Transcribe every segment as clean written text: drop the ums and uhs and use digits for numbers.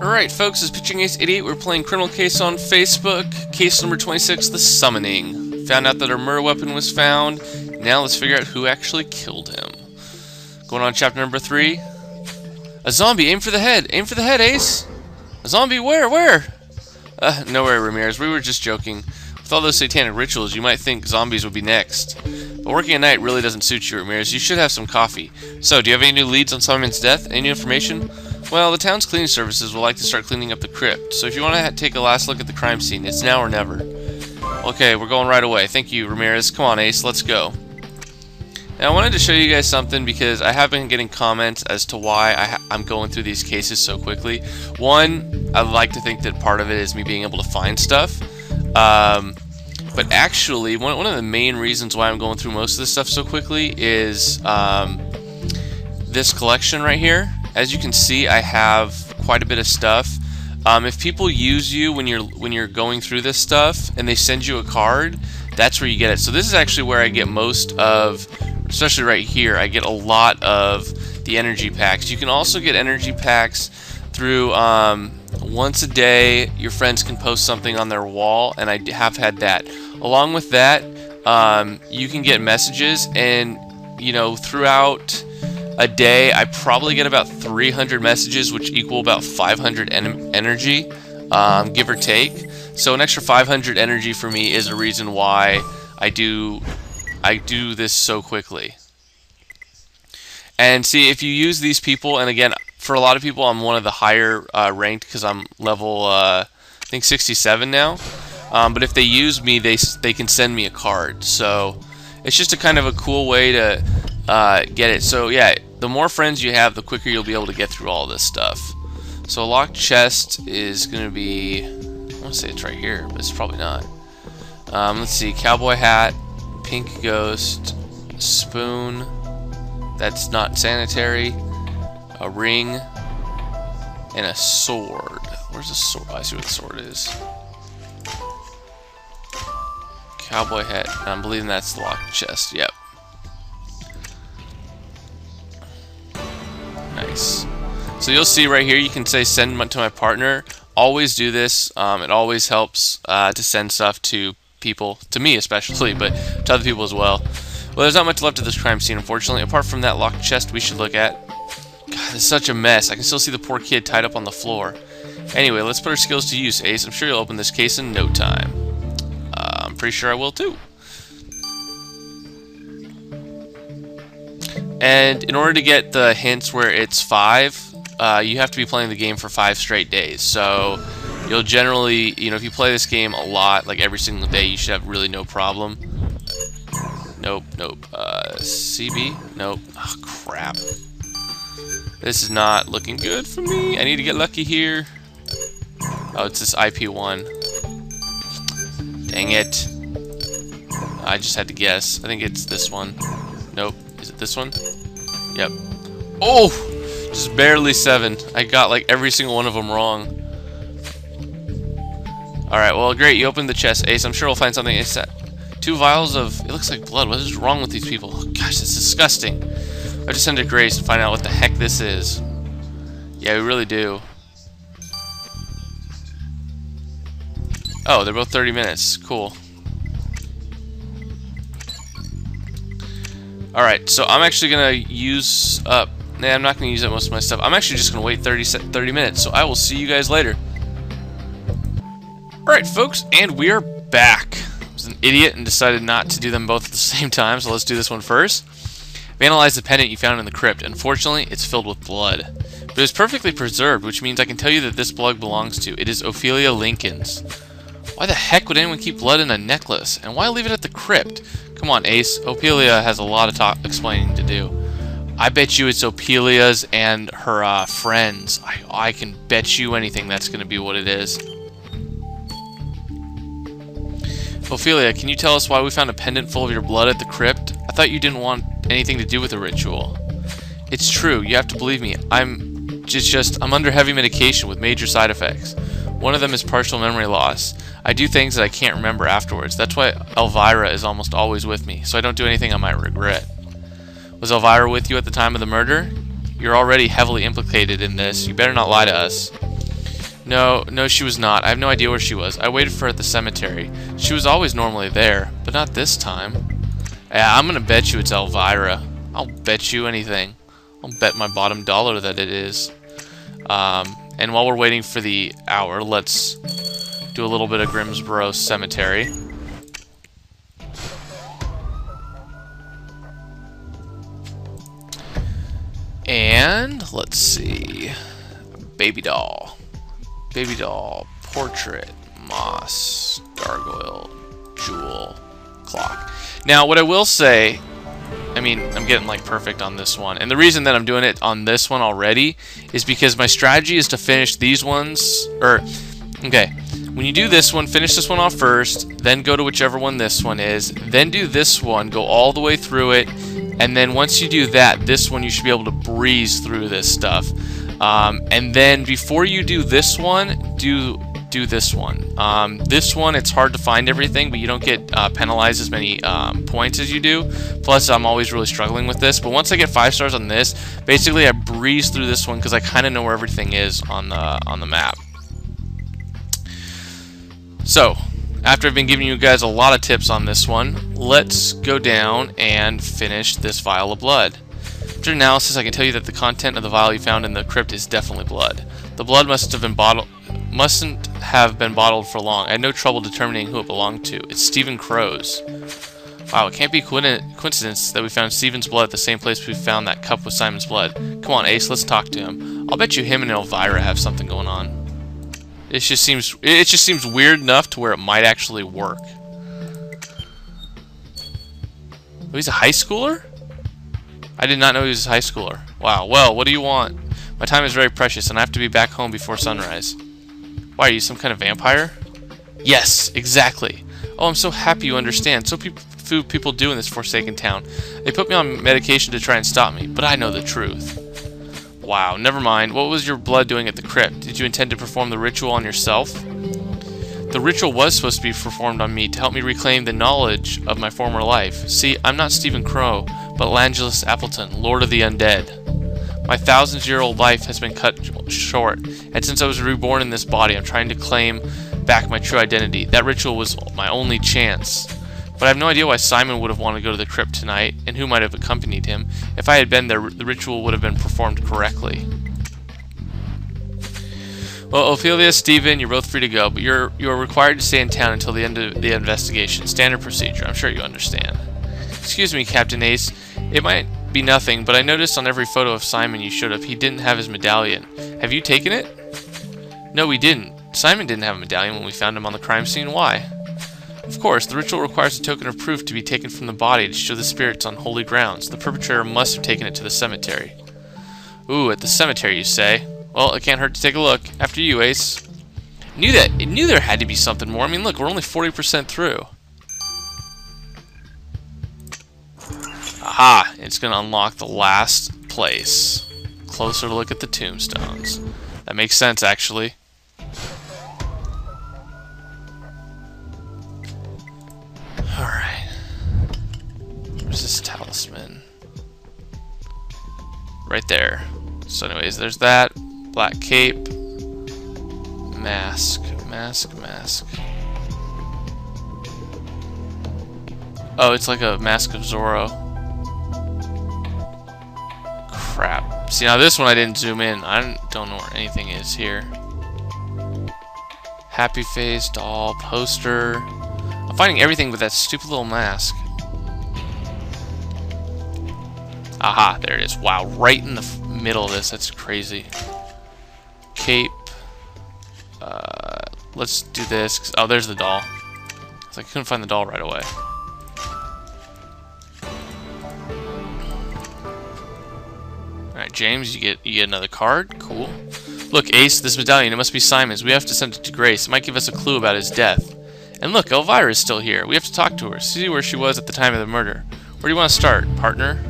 Alright folks, it's Pitching Ace 88. We're playing Criminal Case on Facebook. Case number 26, The Summoning. Found out that our murder weapon was found. Now let's figure out who actually killed him. Going on to chapter number 3. A zombie, aim for the head. Aim for the head, Ace. A zombie, where? No worry, Ramirez, we were just joking. With all those satanic rituals, you might think zombies would be next. But working at night really doesn't suit you, Ramirez. You should have some coffee. So, do you have any new leads on Solomon's death? Any new information? Well, the town's cleaning services would like to start cleaning up the crypt, so if you want to take a last look at the crime scene, it's now or never. Okay, we're going right away. Thank you, Ramirez. Come on, Ace, let's go. Now, I wanted to show you guys something because I have been getting comments as to why I'm going through these cases so quickly. One, I like to think that part of it is me being able to find stuff. But actually, one of the main reasons why I'm going through most of this stuff so quickly is this collection right here. As you can see, I have quite a bit of stuff. If people use you when you're going through this stuff and they send you a card, that's where you get it. So this is actually where I get most of, especially right here, I get a lot of the energy packs. You can also get energy packs through once a day your friends can post something on their wall, and I have had that. Along with that, you can get messages, and you know, throughout a day I probably get about 300 messages, which equal about 500 energy, give or take. So an extra 500 energy for me is a reason why I do this so quickly. And see, if you use these people, and again, for a lot of people I'm one of the higher ranked because I'm level I think 67 now, but if they use me, they can send me a card. So it's just a kind of a cool way to get it. So yeah, the more friends you have, the quicker you'll be able to get through all this stuff. So a locked chest is going to be, I want to say it's right here, but it's probably not. Let's see, cowboy hat, pink ghost, spoon, that's not sanitary, a ring, and a sword. Where's the sword? I see what the sword is. Cowboy hat, and I'm believing that's the locked chest, yep. Nice. So you'll see right here, you can say send to my partner. Always do this. It always helps to send stuff to people, to me especially, but to other people as well. Well, there's not much left of this crime scene, unfortunately, apart from that locked chest we should look at. God, it's such a mess. I can still see the poor kid tied up on the floor. Anyway, let's put our skills to use, Ace. I'm sure you'll open this case in no time. I'm pretty sure I will too. And in order to get the hints where it's 5, you have to be playing the game for 5 straight days. So you'll generally, you know, if you play this game a lot, like every single day, you should have really no problem. Nope. CB? Nope. Oh, crap. This is not looking good for me. I need to get lucky here. Oh, it's this IP1. Dang it. I just had to guess. I think it's this one. Nope. Is it this one? Yep. Oh! Just barely 7. I got like every single one of them wrong. Alright, well, great. You opened the chest, Ace. I'm sure we'll find something. It's that 2 vials of... It looks like blood. What is wrong with these people? Oh, gosh, it's disgusting. I just send to Grace to find out what the heck this is. Yeah, we really do. Oh, they're both 30 minutes. Cool. Alright, so I'm actually going to use up... Nah, I'm not going to use up most of my stuff. I'm actually just going to wait 30 minutes, so I will see you guys later. Alright, folks, and we are back. I was an idiot and decided not to do them both at the same time, so let's do this one first. I've analyzed the pendant you found in the crypt. Unfortunately, it's filled with blood. But it is perfectly preserved, which means I can tell you that this blood belongs to. It is Ophelia Lincoln's. Why the heck would anyone keep blood in a necklace? And why leave it at the crypt? Come on, Ace. Ophelia has a lot of explaining to do. I bet you it's Ophelia's and her friends. I can bet you anything that's going to be what it is. Ophelia, can you tell us why we found a pendant full of your blood at the crypt? I thought you didn't want anything to do with the ritual. It's true. You have to believe me. I'm under heavy medication with major side effects. One of them is partial memory loss. I do things that I can't remember afterwards. That's why Elvira is almost always with me, so I don't do anything I might regret. Was Elvira with you at the time of the murder? You're already heavily implicated in this. You better not lie to us. No, no, she was not. I have no idea where she was. I waited for her at the cemetery. She was always normally there, but not this time. Yeah, I'm gonna bet you it's Elvira. I'll bet you anything. I'll bet my bottom dollar that it is. And while we're waiting for the hour, let's do a little bit of Grimsboro Cemetery. And let's see. Baby doll. Baby doll. Portrait. Moss. Gargoyle. Jewel. Clock. Now, what I will say, I mean, I'm getting like perfect on this one. And the reason that I'm doing it on this one already is because my strategy is to finish these ones. Okay. When you do this one, finish this one off first, then go to whichever one this one is, then do this one, go all the way through it, and then once you do that, this one you should be able to breeze through this stuff. And then before you do this one, do this one. This one, it's hard to find everything, but you don't get penalized as many points as you do. Plus, I'm always really struggling with this. But once I get 5 stars on this, basically I breeze through this one because I kind of know where everything is on the map. So, after I've been giving you guys a lot of tips on this one, let's go down and finish this vial of blood. After analysis, I can tell you that the content of the vial you found in the crypt is definitely blood. The blood mustn't have been bottled for long. I had no trouble determining who it belonged to. It's Stephen Crow's. Wow, it can't be coincidence that we found Stephen's blood at the same place we found that cup with Simon's blood. Come on, Ace, let's talk to him. I'll bet you him and Elvira have something going on. It just seems weird enough to where it might actually work. Oh, he's a high schooler? I did not know he was a high schooler. Wow, well, what do you want? My time is very precious, and I have to be back home before sunrise. Why, are you some kind of vampire? Yes, exactly. Oh, I'm so happy you understand. So few people do in this forsaken town. They put me on medication to try and stop me, but I know the truth. Wow, never mind. What was your blood doing at the crypt? Did you intend to perform the ritual on yourself? The ritual was supposed to be performed on me to help me reclaim the knowledge of my former life. See, I'm not Stephen Crow, but Langelus Appleton, Lord of the Undead. My thousands-year-old life has been cut short, and since I was reborn in this body, I'm trying to claim back my true identity. That ritual was my only chance. But I have no idea why Simon would have wanted to go to the crypt tonight, and who might have accompanied him. If I had been there, the ritual would have been performed correctly. Well, Ophelia, Stephen, you're both free to go, but you are required to stay in town until the end of the investigation. Standard procedure. I'm sure you understand. Excuse me, Captain Ace. It might be nothing, but I noticed on every photo of Simon you showed up, he didn't have his medallion. Have you taken it? No, we didn't. Simon didn't have a medallion when we found him on the crime scene. Why? Of course, the ritual requires a token of proof to be taken from the body to show the spirits on holy grounds. The perpetrator must have taken it to the cemetery. Ooh, at the cemetery, you say? Well, it can't hurt to take a look. After you, Ace. Knew there had to be something more. I mean, look, we're only 40% through. Aha! It's going to unlock the last place. Closer look at the tombstones. That makes sense, actually. Alright. Where's this talisman? Right there. So anyways, there's that. Black cape. Mask. Mask. Oh, it's like a Mask of Zorro. Crap. See, now this one I didn't zoom in. I don't know where anything is here. Happy face, doll, poster. I'm finding everything but that stupid little mask. Aha, there it is. Wow, right in the middle of this. That's crazy. Cape. Let's do this. Oh, there's the doll. I couldn't find the doll right away. Alright, James, you get another card. Cool. Look, Ace, this medallion, it must be Simon's. We have to send it to Grace. It might give us a clue about his death. And look, Elvira is still here. We have to talk to her, see where she was at the time of the murder. Where do you want to start, partner?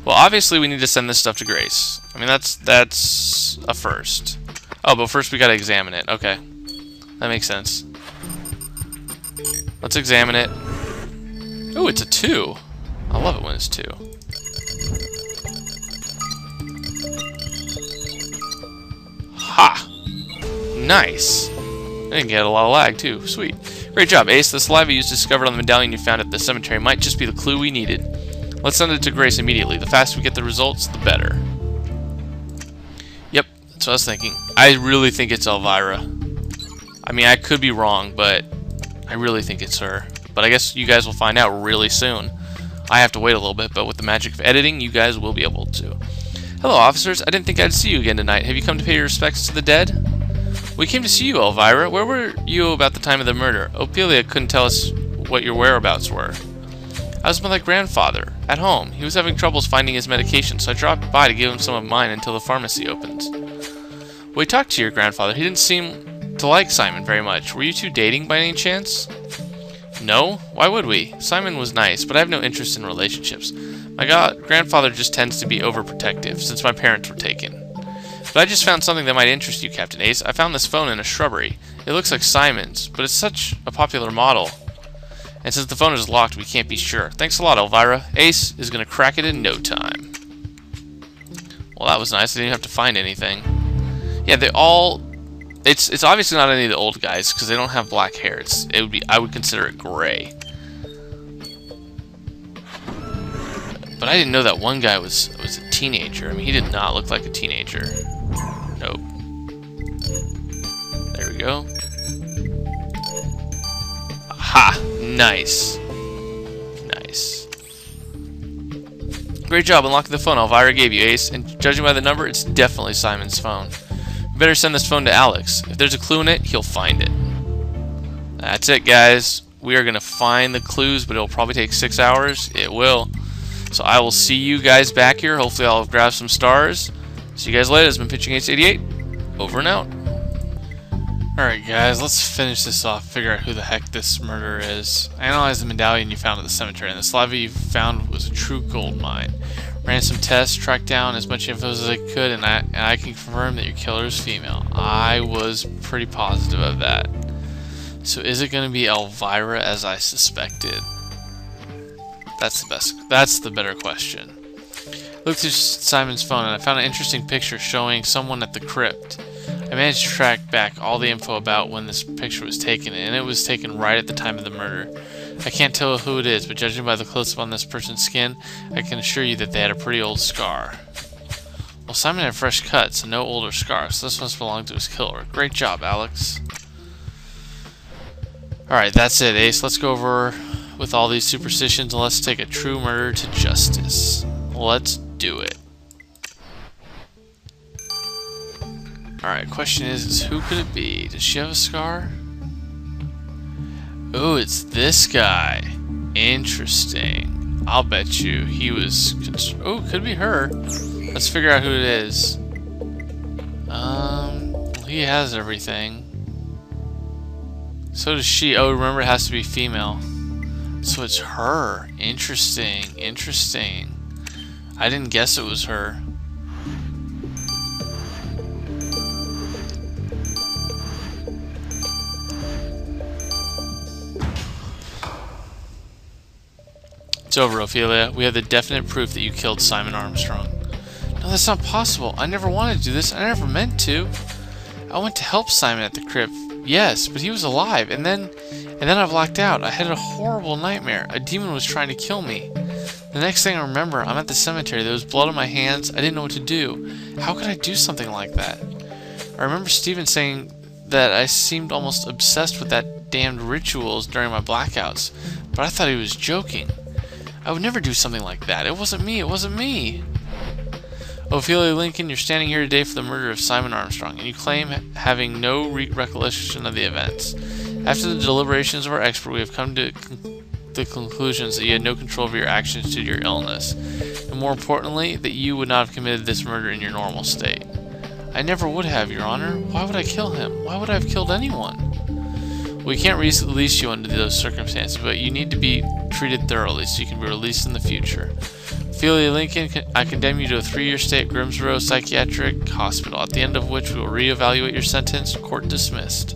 Well, obviously we need to send this stuff to Grace. I mean, that's a first. Oh, but first we gotta examine it. Okay. That makes sense. Let's examine it. Oh, it's a 2. I love it when it's 2. Ha! nice. I didn't get a lot of lag, too. Sweet. Great job, Ace. The saliva you discovered on the medallion you found at the cemetery might just be the clue we needed. Let's send it to Grace immediately. The faster we get the results, the better. Yep, that's what I was thinking. I really think it's Elvira. I mean, I could be wrong, but I really think it's her. But I guess you guys will find out really soon. I have to wait a little bit, but with the magic of editing, you guys will be able to. Hello, officers. I didn't think I'd see you again tonight. Have you come to pay your respects to the dead? We came to see you, Elvira. Where were you about the time of the murder? Ophelia couldn't tell us what your whereabouts were. I was with my grandfather, at home. He was having troubles finding his medication, so I dropped by to give him some of mine until the pharmacy opens. We talked to your grandfather. He didn't seem to like Simon very much. Were you two dating by any chance? No. Why would we? Simon was nice, but I have no interest in relationships. My grandfather just tends to be overprotective, since my parents were taken. But I just found something that might interest you, Captain Ace. I found this phone in a shrubbery. It looks like Simon's, but it's such a popular model. And since the phone is locked, we can't be sure. Thanks a lot, Elvira. Ace is going to crack it in no time. Well, that was nice. I didn't have to find anything. Yeah, they all... It's obviously not any of the old guys, because they don't have black hair. I would consider it gray. But I didn't know that one guy was a teenager. I mean, he did not look like a teenager. Nope. There we go. Aha! Nice. Nice. Great job unlocking the phone Elvira gave you, Ace. And judging by the number, it's definitely Simon's phone. We better send this phone to Alex. If there's a clue in it, he'll find it. That's it, guys. We are going to find the clues, but it'll probably take 6 hours. It will. So I will see you guys back here. Hopefully I'll have grabbed some stars. See you guys later. It's been Pitching Ace 88. Over and out. Alright guys, let's finish this off, figure out who the heck this murderer is. Analyze the medallion you found at the cemetery, and the saliva you found was a true gold mine. Ran some tests, tracked down as much info as I could, and I can confirm that your killer is female. I was pretty positive of that. So is it going to be Elvira as I suspected? That's the better question. Looked through Simon's phone and I found an interesting picture showing someone at the crypt. I managed to track back all the info about when this picture was taken, and it was taken right at the time of the murder. I can't tell who it is, but judging by the close-up on this person's skin, I can assure you that they had a pretty old scar. Well, Simon had fresh cuts and no older scars, so this must belong to his killer. Great job, Alex. Alright, that's it, Ace. Let's go over with all these superstitions and let's take a true murder to justice. Let's do it. Alright, question is who could it be? Does she have a scar? Oh, it's this guy. Interesting. I'll bet you he was... Oh, could be her. Let's figure out who it is. He has everything. So does she. Oh, remember, it has to be female. So it's her. Interesting. Interesting. I didn't guess it was her. It's over, Ophelia. We have the definite proof that you killed Simon Armstrong. No, that's not possible. I never wanted to do this. I never meant to. I went to help Simon at the crypt. Yes, but he was alive, and then I blacked out. I had a horrible nightmare. A demon was trying to kill me. The next thing I remember, I'm at the cemetery. There was blood on my hands. I didn't know what to do. How could I do something like that? I remember Steven saying that I seemed almost obsessed with that damned rituals during my blackouts, but I thought he was joking. I would never do something like that. It wasn't me. It wasn't me. Ophelia Lincoln, you're standing here today for the murder of Simon Armstrong, and you claim having no recollection of the events. After the deliberations of our expert, we have come to the conclusions that you had no control over your actions due to your illness, and more importantly, that you would not have committed this murder in your normal state. I never would have, Your Honor. Why would I kill him? Why would I have killed anyone? We can't release you under those circumstances, but you need to be treated thoroughly so you can be released in the future. Ophelia Lincoln, I condemn you to a 3-year stay at Grimsborough Psychiatric Hospital, at the end of which we will reevaluate your sentence. Court dismissed.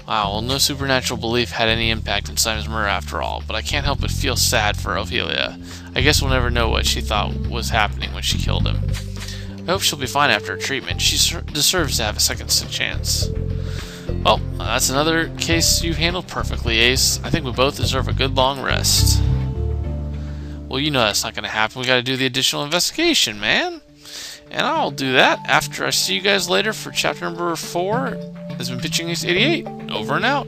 Wow, well, no supernatural belief had any impact in Simon's murder after all, but I can't help but feel sad for Ophelia. I guess we'll never know what she thought was happening when she killed him. hope she'll be fine after her treatment. She deserves to have a second chance. Well, that's another case you've handled perfectly, Ace. I think we both deserve a good long rest. Well, you know that's not going to happen. We got to do the additional investigation, man. And I'll do that after I see you guys later for chapter number 4. This has been Pitching Ace 88. Over and out.